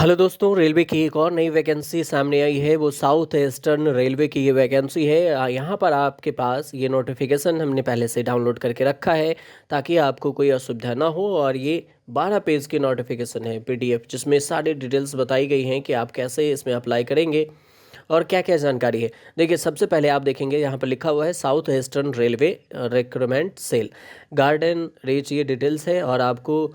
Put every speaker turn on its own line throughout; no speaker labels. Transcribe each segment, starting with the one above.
Hello दोस्तों, railway की एक और नई वैकेंसी सामने आई है। वो साउथ ईस्टर्न रेलवे की ये वैकेंसी है। यहाँ पर आपके पास ये नोटिफिकेशन हमने पहले से डाउनलोड करके रखा है ताकि आपको कोई असुविधा ना हो। और ये 12 पेज की नोटिफिकेशन है, पीडीएफ, जिसमें सारी डिटेल्स बताई गई हैं कि आप कैसे इसमें अप्लाई करेंगे और क्या क्या जानकारी है। देखिए, सबसे पहले आप देखेंगे यहाँ पर लिखा हुआ है South Eastern Railway recruitment cell Garden Reach, ये डिटेल्स है। और आपको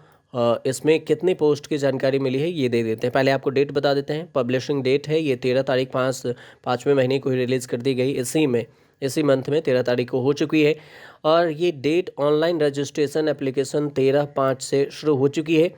इसमें कितनी पोस्ट की जानकारी मिली है ये दे देते हैं। पहले आपको डेट बता देते हैं। पब्लिशिंग डेट है ये 13 तारीख 5वें महीने को ही रिलीज़ कर दी गई। इसी मंथ में 13 तारीख को हो चुकी है। और ये डेट ऑनलाइन रजिस्ट्रेशन एप्लीकेशन 13/5 से शुरू हो चुकी है,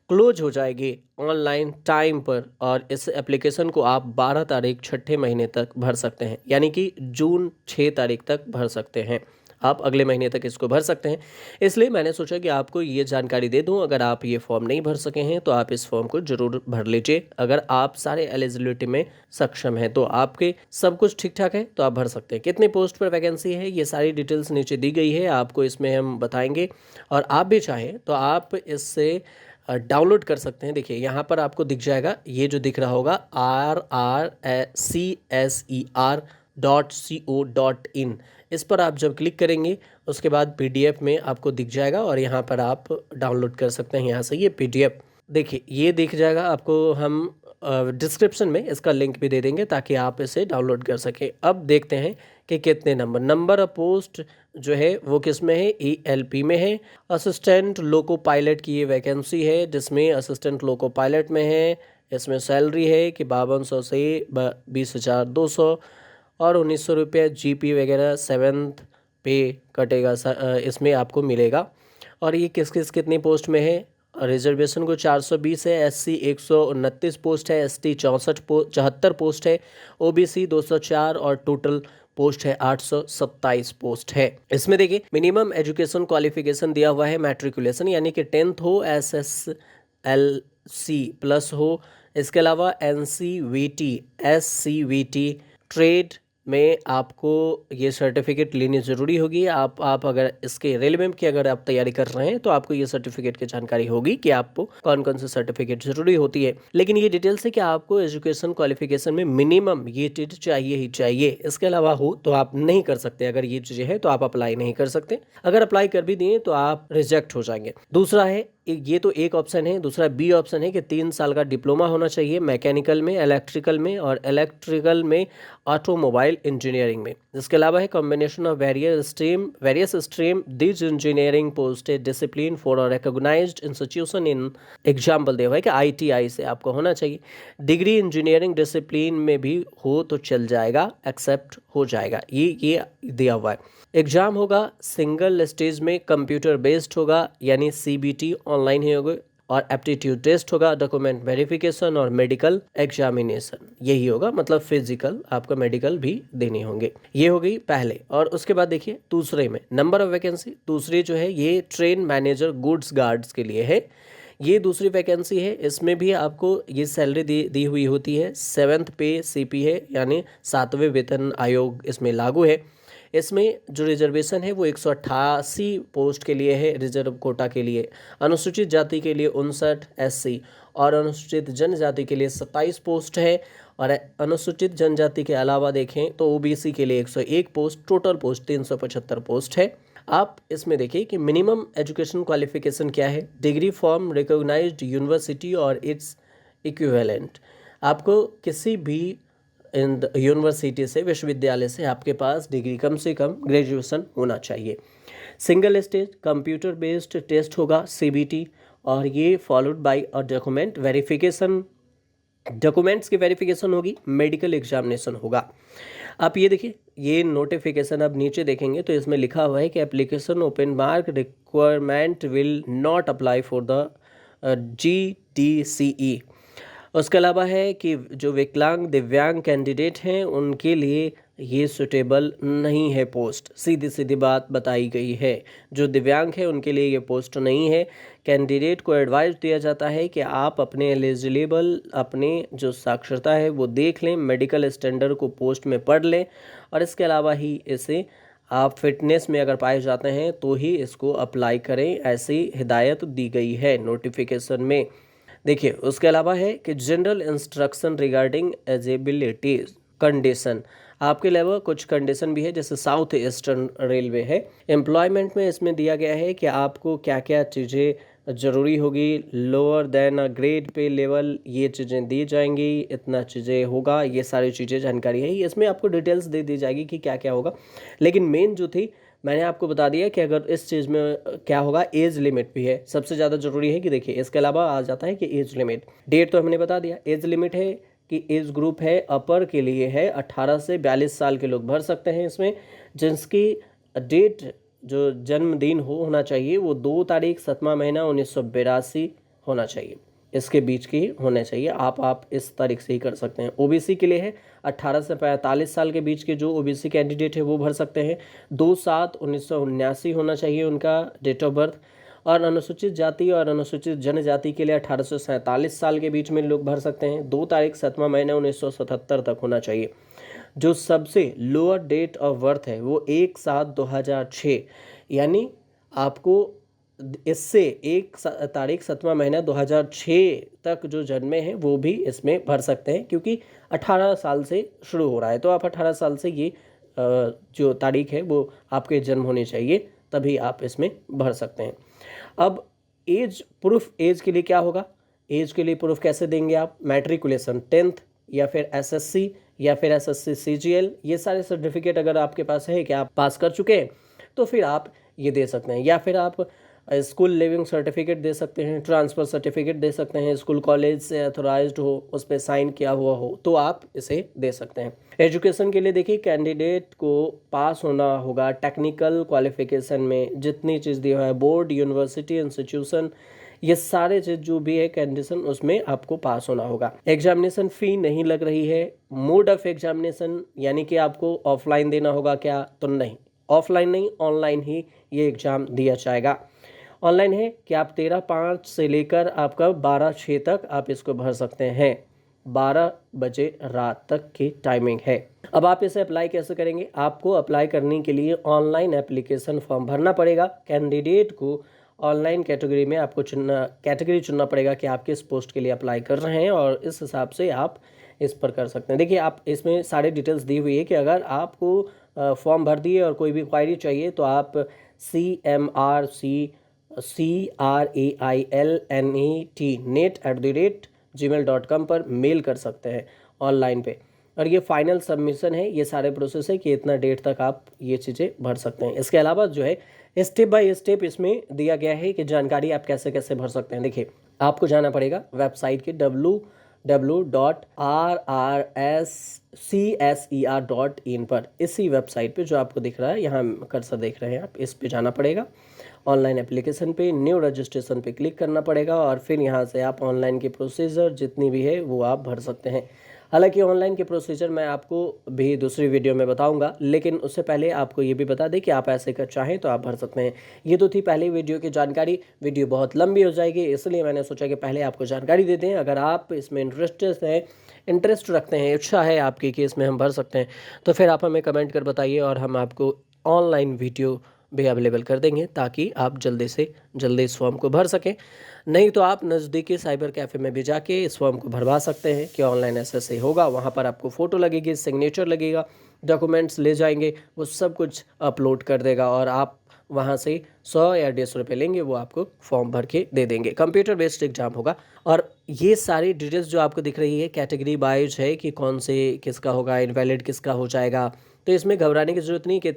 क्लोज हो जाएगी ऑनलाइन टाइम पर। और इस एप्लीकेशन को आप 12 तारीख 6ठे महीने तक भर सकते हैं, यानी कि जून 6 तारीख तक भर सकते हैं। आप अगले महीने तक इसको भर सकते हैं। इसलिए मैंने सोचा कि आपको ये जानकारी दे दूं। अगर आप ये फॉर्म नहीं भर सके हैं तो आप इस फॉर्म को ज़रूर भर लीजिए। अगर आप सारे एलिजिबिलिटी में सक्षम हैं, तो आपके सब कुछ ठीक ठाक है तो आप भर सकते हैं। कितने पोस्ट पर वैकेंसी है ये सारी डिटेल्स नीचे दी गई है, आपको इसमें हम बताएंगे। और आप भी चाहें तो आप इससे डाउनलोड कर सकते हैं। देखिए, यहाँ पर आपको दिख जाएगा, ये जो दिख रहा होगा RRCSER.co.in, इस पर आप जब क्लिक करेंगे उसके बाद पीडीएफ में आपको दिख जाएगा और यहाँ पर आप डाउनलोड कर सकते हैं। यहाँ से ये पीडीएफ देखिए, ये दिख जाएगा आपको। हम डिस्क्रिप्शन में इसका लिंक भी दे देंगे ताकि आप इसे डाउनलोड कर सकें। अब देखते हैं कि कितने नंबर ऑफ पोस्ट जो है वो किस में है। ELP में है। असिस्टेंट लोको पायलट की ये वैकेंसी है, जिसमें असिस्टेंट लोको पायलट में है। इसमें सैलरी है कि 5200 से 20,200 और 1900 रुपये GP वगैरह 7th पे कटेगा। इसमें आपको मिलेगा। और ये कितनी पोस्ट में है। रिजर्वेशन को 420 है, SC 129 पोस्ट है, ST 74 पोस्ट है, OBC 204 और टोटल पोस्ट है 827 पोस्ट है। इसमें देखिए, मिनिमम एजुकेशन क्वालिफिकेशन दिया हुआ है मैट्रिकुलेशन, यानी कि 10th हो, SSLC प्लस हो। इसके अलावा NCVT, SCVT, ट्रेड में आपको ये सर्टिफिकेट लेनी ज़रूरी होगी। आप अगर इसके रेलवे की अगर आप तैयारी कर रहे हैं तो आपको ये सर्टिफिकेट की जानकारी होगी कि आपको कौन कौन से सर्टिफिकेट ज़रूरी होती है। लेकिन ये डिटेल्स है कि आपको एजुकेशन क्वालिफिकेशन में मिनिमम ये चीज़ चाहिए ही चाहिए। इसके अलावा हो तो आप नहीं कर सकते। अगर ये चीज़ें हैं तो आप अप्लाई नहीं कर सकते। अगर अप्लाई कर भी दिए तो आप रिजेक्ट हो जाएंगे। दूसरा है, ये तो एक ऑप्शन है। दूसरा बी ऑप्शन है कि 3 साल का डिप्लोमा होना चाहिए मैकेनिकल में, इलेक्ट्रिकल में और इलेक्ट्रिकल में ऑटोमोबाइल इंजीनियरिंग में। इसके अलावा है combination of various stream this engineering post discipline for recognised institution in. Example दिया हुआ है कि ITI से आपको होना चाहिए। डिग्री इंजीनियरिंग डिसिप्लिन में भी हो तो चल जाएगा, एक्सेप्ट हो जाएगा। ये दिया हुआ है। एग्ज़ाम होगा सिंगल स्टेज में, कंप्यूटर बेस्ड होगा, यानी CBT ऑनलाइन ही होगा। और एप्टीट्यूड टेस्ट होगा, डॉक्यूमेंट वेरिफिकेशन और मेडिकल एग्जामिनेशन, यही होगा। मतलब फिजिकल, आपका मेडिकल भी देने होंगे। ये हो गई पहले। और उसके बाद देखिए, दूसरे में नंबर ऑफ वैकेंसी, दूसरी जो है ये ट्रेन मैनेजर गुड्स गार्ड्स के लिए है। ये दूसरी वैकेंसी है। इसमें भी आपको ये सैलरी दी हुई होती है। 7th पे CP है, यानी 7वें वेतन आयोग इसमें लागू है। इसमें जो रिजर्वेशन है वो 188 पोस्ट के लिए है, रिजर्व कोटा के लिए। अनुसूचित जाति के लिए 59, SC और अनुसूचित जनजाति के लिए 27 पोस्ट है। और अनुसूचित जनजाति के अलावा देखें तो OBC के लिए 101 पोस्ट, टोटल पोस्ट 375 पोस्ट है। आप इसमें देखिए कि मिनिमम एजुकेशन क्वालिफिकेशन क्या है। डिग्री फ्रॉम रिकॉग्नाइज्ड यूनिवर्सिटी और इट्स इक्विवेलेंट। आपको किसी भी यूनिवर्सिटी से, विश्वविद्यालय से आपके पास डिग्री कम से कम ग्रेजुएशन होना चाहिए। Single stage computer based test होगा, CBT। और ये followed by a document verification, documents की वेरिफिकेशन होगी, मेडिकल एग्जामिनेशन होगा। आप ये देखिए, ये नोटिफिकेशन अब नीचे देखेंगे तो इसमें लिखा हुआ है कि application open mark requirement will not apply for the GDCE। उसके अलावा है कि जो विकलांग दिव्यांग कैंडिडेट हैं उनके लिए ये सूटेबल नहीं है पोस्ट। सीधी बात बताई गई है। जो दिव्यांग है उनके लिए ये पोस्ट नहीं है। कैंडिडेट को एडवाइस दिया जाता है कि आप अपने एलिजिबल, अपने जो साक्षरता है वो देख लें, मेडिकल स्टैंडर्ड को पोस्ट में पढ़ लें। और इसके अलावा ही इसे आप फिटनेस में अगर पाए जाते हैं तो ही इसको अप्लाई करें, ऐसी हिदायत दी गई है नोटिफिकेशन में। देखिए उसके अलावा है कि general instruction regarding eligibility condition, आपके अलावा कुछ कंडीशन भी है जैसे साउथ ईस्टर्न रेलवे है। एम्प्लॉयमेंट में इसमें दिया गया है कि आपको क्या क्या चीज़ें ज़रूरी होगी, लोअर देन अ ग्रेड पे लेवल ये चीज़ें दी जाएंगी, इतना चीज़ें होगा, ये सारी चीज़ें जानकारी है। इसमें आपको डिटेल्स दे दी जाएगी कि क्या क्या होगा, लेकिन मेन जो थी मैंने आपको बता दिया कि अगर इस चीज़ में क्या होगा, एज लिमिट भी है, सबसे ज़्यादा ज़रूरी है कि देखिए इसके अलावा आ जाता है कि एज लिमिट, डेट तो हमने बता दिया, एज लिमिट है कि एज ग्रुप है अपर के लिए है 18 से 42 साल के लोग भर सकते हैं इसमें, जिसकी डेट जो जन्मदिन होना चाहिए वो 2 तारीख 7वां महीना 1982 होना चाहिए, इसके बीच की होना चाहिए। आप इस तारीख से ही कर सकते हैं। ओबीसी के लिए है 18 से 45 साल के बीच के जो ओबीसी कैंडिडेट है वो भर सकते हैं। 2/7/1979 होना चाहिए उनका डेट ऑफ बर्थ। और अनुसूचित जाति और अनुसूचित जनजाति के लिए 18 से 47 साल के बीच में लोग भर सकते हैं। 2 तारीख 7वां महीना 1977 तक होना चाहिए। जो सबसे लोअर डेट ऑफ बर्थ है वो 1/7/2006, यानी आपको इससे 1 तारीख 7वां महीना 2006 तक जो जन्मे हैं वो भी इसमें भर सकते हैं, क्योंकि 18 साल से शुरू हो रहा है, तो आप 18 साल से ये जो तारीख है वो आपके जन्म होने चाहिए, तभी आप इसमें भर सकते हैं। अब एज प्रूफ, एज के लिए क्या होगा, एज के लिए प्रूफ कैसे देंगे आप, मैट्रिकुलेशन 10th या फिर एसएससी या फिर एसएससी सीजीएल, ये सारे सर्टिफिकेट अगर आपके पास है कि आप पास कर चुके हैं तो फिर आप ये दे सकते हैं। या फिर आप स्कूल लिविंग सर्टिफिकेट दे सकते हैं, ट्रांसफ़र सर्टिफिकेट दे सकते हैं, स्कूल कॉलेज से अथोराइज्ड हो, उस पर साइन किया हुआ हो, तो आप इसे दे सकते हैं। एजुकेशन के लिए देखिए कैंडिडेट को पास होना होगा टेक्निकल क्वालिफिकेशन में, जितनी चीज़ दी हुआ है बोर्ड, यूनिवर्सिटी, इंस्टीट्यूशन, ये सारे चीज़ जो भी है कंडीशन उसमें आपको पास होना होगा। एग्जामिनेशन फ़ी नहीं लग रही है। मोड ऑफ एग्जामिनेशन यानी कि आपको ऑफलाइन देना होगा क्या, तो नहीं, ऑफलाइन नहीं, ऑनलाइन ही ये एग्ज़ाम दिया जाएगा। ऑनलाइन है कि आप 13/5 से लेकर आपका 12/6 तक आप इसको भर सकते हैं, 12 बजे रात तक की टाइमिंग है। अब आप इसे अप्लाई कैसे करेंगे, आपको अप्लाई करने के लिए ऑनलाइन एप्लीकेशन फॉर्म भरना पड़ेगा। कैंडिडेट को ऑनलाइन कैटेगरी में आपको कैटेगरी चुनना पड़ेगा कि आप किस पोस्ट के लिए अप्लाई कर रहे हैं, और इस हिसाब से आप इस पर कर सकते हैं। देखिए आप इसमें सारी डिटेल्स दी हुई है कि अगर आपको फॉर्म भर दिए और कोई भी क्वायरी चाहिए तो आप CMRCRAILNET@gmail.com पर मेल कर सकते हैं ऑनलाइन पे। और ये फाइनल सबमिशन है, ये सारे प्रोसेस है कि इतना डेट तक आप ये चीज़ें भर सकते हैं। इसके अलावा जो है स्टेप बाय स्टेप इसमें दिया गया है कि जानकारी आप कैसे कैसे भर सकते हैं। देखिए आपको जाना पड़ेगा वेबसाइट के www.rrscser.in पर, इसी वेबसाइट पे जो आपको दिख रहा है, यहाँ कर्सर देख रहे हैं आप, इस पे जाना पड़ेगा। ऑनलाइन एप्लीकेशन पे न्यू रजिस्ट्रेशन पे क्लिक करना पड़ेगा और फिर यहाँ से आप ऑनलाइन की प्रोसीजर जितनी भी है वो आप भर सकते हैं। हालांकि ऑनलाइन के प्रोसीजर मैं आपको भी दूसरी वीडियो में बताऊंगा, लेकिन उससे पहले आपको ये भी बता दें कि आप ऐसे कर चाहें तो आप भर सकते हैं। ये तो थी पहली वीडियो की जानकारी, वीडियो बहुत लंबी हो जाएगी, इसलिए मैंने सोचा कि पहले आपको जानकारी दे दें। अगर आप इसमें इंटरेस्ट रखते हैं, इच्छा है आपकी कि इसमें हम भर सकते हैं, तो फिर आप हमें कमेंट कर बताइए और हम आपको ऑनलाइन वीडियो भी अवेलेबल कर देंगे ताकि आप जल्दी से जल्दी इस फॉर्म को भर सकें। नहीं तो आप नज़दीकी साइबर कैफ़े में भी जाके इस फॉर्म को भरवा सकते हैं कि ऑनलाइन ऐसे होगा, वहाँ पर आपको फ़ोटो लगेगी, सिग्नेचर लगेगा, डॉक्यूमेंट्स ले जाएंगे, वो सब कुछ अपलोड कर देगा और आप वहाँ से 100 या 150 रुपये लेंगे, वो आपको फॉर्म भर के दे देंगे। कंप्यूटर बेस्ड एग्जाम होगा और ये सारी डिटेल्स जो आपको दिख रही है कैटेगरी वाइज है कि कौन से किसका होगा, इनवैलिड किसका हो जाएगा, तो इसमें घबराने की ज़रूरत नहीं कि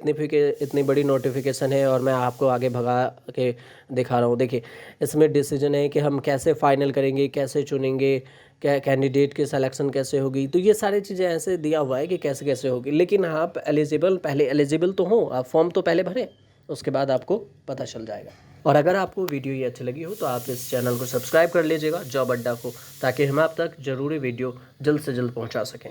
इतनी बड़ी नोटिफिकेशन है और मैं आपको आगे भगा के दिखा रहा हूँ। देखिए इसमें डिसीजन है कि हम कैसे फाइनल करेंगे, कैसे चुनेंगे, क्या कैंडिडेट की सिलेक्शन कैसे होगी, तो ये सारी चीज़ें ऐसे दिया हुआ है कि कैसे कैसे होगी। लेकिन आप पहले एलिजिबल तो हो, आप फॉर्म तो पहले भरें, उसके बाद आपको पता चल जाएगा। और अगर आपको वीडियो ये अच्छी लगी हो तो आप इस चैनल को सब्सक्राइब कर लीजिएगा जॉब अड्डा को, ताकि हम आप तक ज़रूरी वीडियो जल्द से जल्द पहुंचा सकें।